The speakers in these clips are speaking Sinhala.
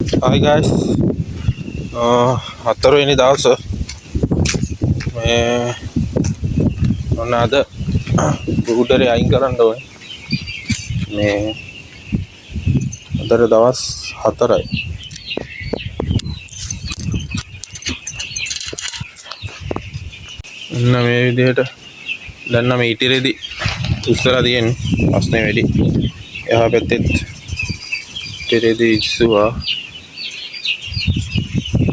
Hi guys, හතරවෙනි දවස මේ ඔන්න අද බූඩරේ අයින් කරන්න ඕනේ. මේ අදට දවස් 4යි. ඔන්න මේ විදිහට දැන් නම් ඊටිරේදී උස්සලා තියෙන්නේ ප්‍රශ්නේ වැඩි. එහා පැත්තෙත් ඊටිරේදී ඉස්සුවා.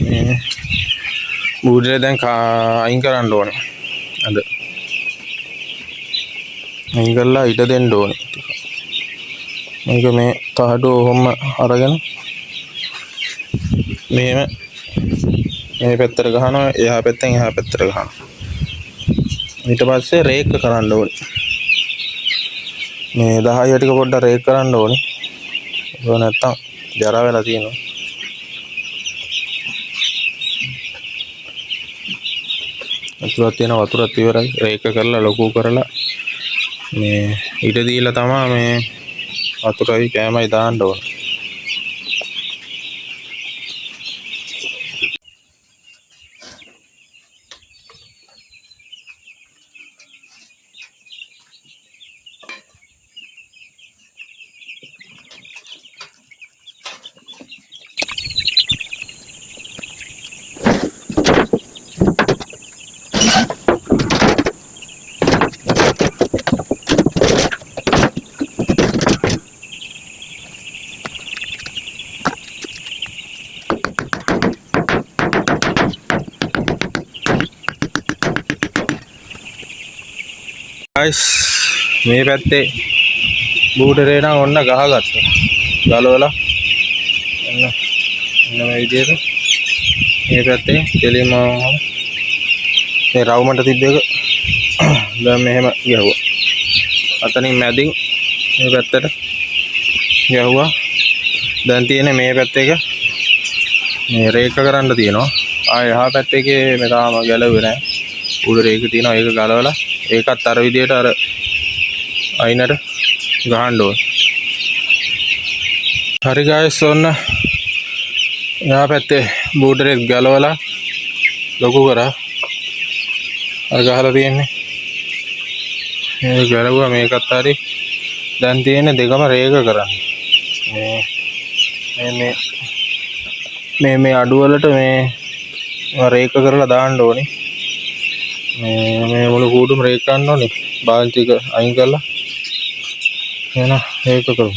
මේ බූඩරේ දැන් අයින් කරන්න ඕනේ. අද අයින් කරලා ඊට දෙන්න ඕනේ. මේක මේ තහඩුව ඔහොම අරගෙන මෙහෙම මේ පැත්තට ගහනවා, එහා පැත්තෙන් එහා පැත්තට ගහනවා. ඊට පස්සේ රේක් කරන්න ඕනේ. මේ 10 ටික පොඩ්ඩක් රේක් කරන්න ඕනේ. ඒක නැත්තම් ජරා වෙලා තියෙනවා. අතුරක් තියෙන වතුරත් ඉවරයි. රේක් කරලා ලොකු කරලා මේ ඊට දීලා තමයි මේ වතුරයි කෑමයි දාන්න ඕනේ. guys, මේ පැත්තේ බූඩරේ නම් ඔන්න ගහගත්තා. ගලවලා ඔන්න මේ විදිහට මේ පැත්තේ දෙලින්ම මේ රවුමට තිබ්බ එක දැන් මෙහෙම ගහුවා. අතනින් මැදින් මේ පැත්තට ගහුවා. දැන් තියෙන්නේ මේ පැත්ත එක මේ රේක කරන්න තියෙනවා. ආය එහා පැත්තේ මේ තාම ගැලවෙන්නේ නැහැ. උඩ රේක තියෙනවා. ඒක ගලවලා ඒකත් අර විදියට අර අයිනට ගහන්න ඕන. හරි guys, ඔන්න එහා පැත්තේ බූඩරේ ගලවලා ලොකු කරා. අර ගහලා තියෙන්නේ. මේ ගලවුවා මේකත් හරි. දැන් තියෙන්නේ දෙකම රේක කරන්න. මේ අඩු වලට මේ රේක කරලා දාන්න ඕනේ. මේ මුළු කූඩුම රේක ගන්න ඕනේ. බාල්ටි එක අයින් කරලා එහෙනම් රේක කරමු.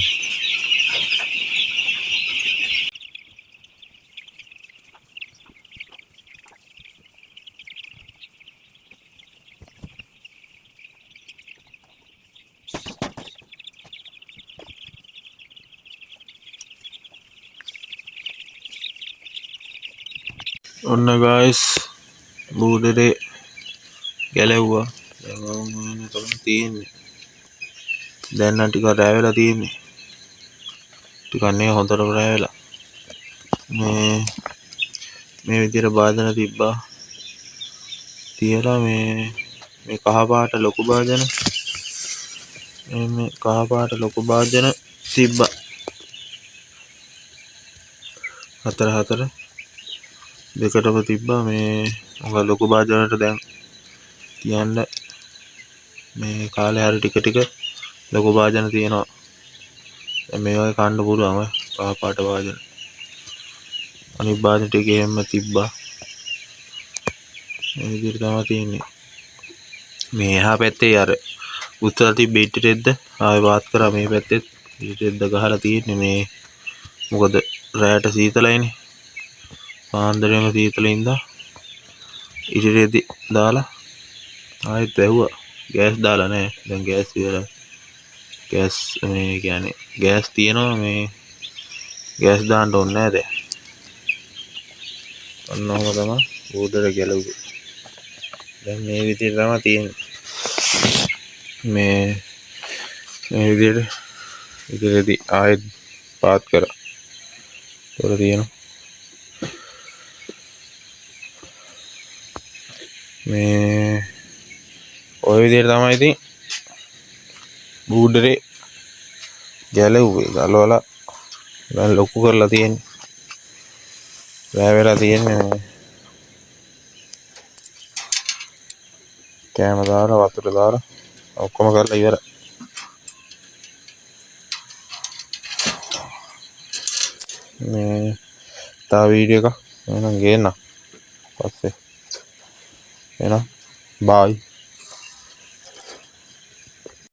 ඔන්න guys, බූඩරේ ගැලවුවා. දැන් වුණ තමයි තියෙන්නේ. දැන් නම් ටික රෑ වෙලා තියෙන්නේ. ටිකක් නේ හොඳට රෑ වෙලා. මේ විදිහට භාජන තිබ්බා. තියලා මේ කහ පාට ලොකු භාජන. මේ කහ පාට ලොකු භාජන තිබ්බා. හතර දෙකටම තිබ්බා. මේ මොකද ලොකු භාජනට දැන් තියන්න මේ කාලේ හරි ටික ලොකු භාජන තියෙනවා. දැන් මේ වගේ කන්න පුළුවන් කහ පාට භාජන. අනිත් භාජන ටික එහෙම තිබ්බා. මේ විදිහට තමයි තියෙන්නේ. මේ එහා පැත්තේ අර උත්තර තිබ්බ ඉටිරෙද්ද ආයෙ වාත් කරා. මේ පැත්තේ ඉටිරෙද්ද ගහලා තියෙන්නේ. මේ මොකද රැයට සීතලයිනේ. පාන්දරේම සීතලින්ද ඉටිරෙද්දි දාලා ආයෙත් වැහුවා. ගෑස් දාලා නැහැ. දැන් ගෑස් ඉවරයි. ගෑස් මේ කියන්නේ ගෑස් තියෙනවා. මේ ගෑස් දාන්න ඕනේ නැහැ දැන්. ඔන්න ඔහම තමයි බූඩර ගැලවුවේ. දැන් මේ විදිහට තමයි තියෙන්නේ. මේ විදිහට ඉතිරෙදි ආයෙත් පාත් කරා. තොර තියෙනවා. මේ ඔය විදිහට තමයි ඉතින් බූඩරේ ගැලවුවේ. ගලවලා දැන් ලොකු කරලා තියෙන්නේ. වැය වෙලා තියෙන්නේ මේ කෑම දාලා වතුර දාලා ඔක්කොම කරලා ඉවරයි. මේ තව වීඩියෝ එකක් එහෙනම් ගේන්න පස්සේ එහෙනම් බායි.